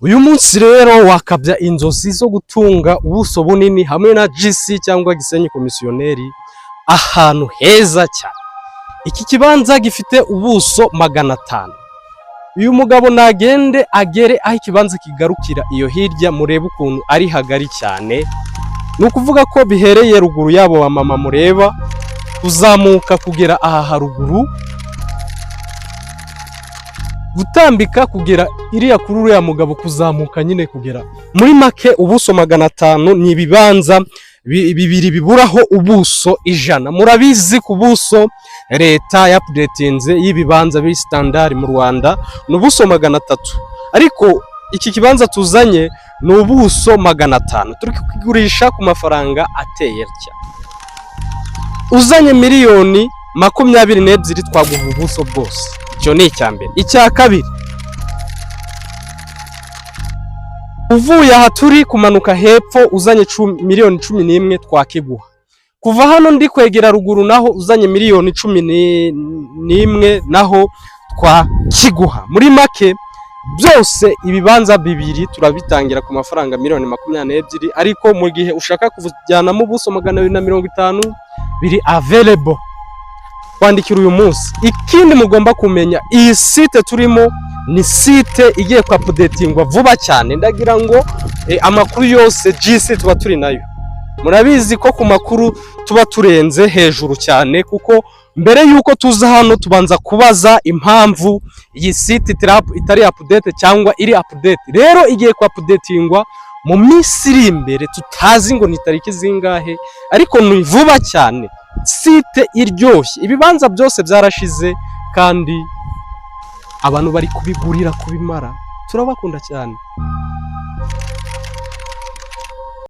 uyu munsi rero wakabya inzozi zo gutunga ubuso bunini hamwe na GC cyangwa Gisenyi komisiyoneri ahantu heza cyane. Iki kibanza gifite ubuso 500. Uyu mugabo nagende agere aho ikibanza kigarukira iyo hirya, murebe ukuntu ari hagari cyane. Nukuvuga ko bihereye ruguru yabo wa mama mureba uzamuka kugera aha haruguru, gutambika kugera iriya kuri uriya mugabo kuzamuka nyine kugera. Muri make ubuso 500 ni ibibanza bibiri biburaho ubuso 100. Murabizi ku buso leta ya updatinze y'ibibanza biri standard mu Rwanda n'ubuso 300, ariko iki kibanza tuzanye n'ubuso 500 turi kigurisha ku mafaranga ateye atya. Uzanye miliyoni 22 twaguha ubuso bwose. Icyo ni icyambere. Icya kabiri, uvuye aha turi kumanuka hepfo uzanye miliyoni 11 twakiguha. Kuva hano ndi kwegera ruguru naho uzanye miliyoni 11 naho twakiguha. Muri make byose ibibanza bibiri turabitangira ku mafaranga miliyoni 22, ariko mu gihe ushaka kuvujyana mu buso 250 biri available. Kwandikira uyu munsi. Ikindi mugomba kumenya, iyi site turimo ni site igiye kwa updatingwa vuba cyane. Ndagira ngo amakuru yose GC tuba turi nayo. Murabizi ko ku makuru tuba turenze hejuru cyane, kuko mbere yuko tuza hano tubanza kubaza impamvu iyi site itari update cyangwa iri update. Rero igiye kwa updatingwa mu minsi iri imbere, tutazi ngo ni tariki zingahe, ariko ni vuba cyane. Site iryoshye, ibibanza byose byarashize kandi abantu bari kubigurira kubimara. Turabakunda cyane.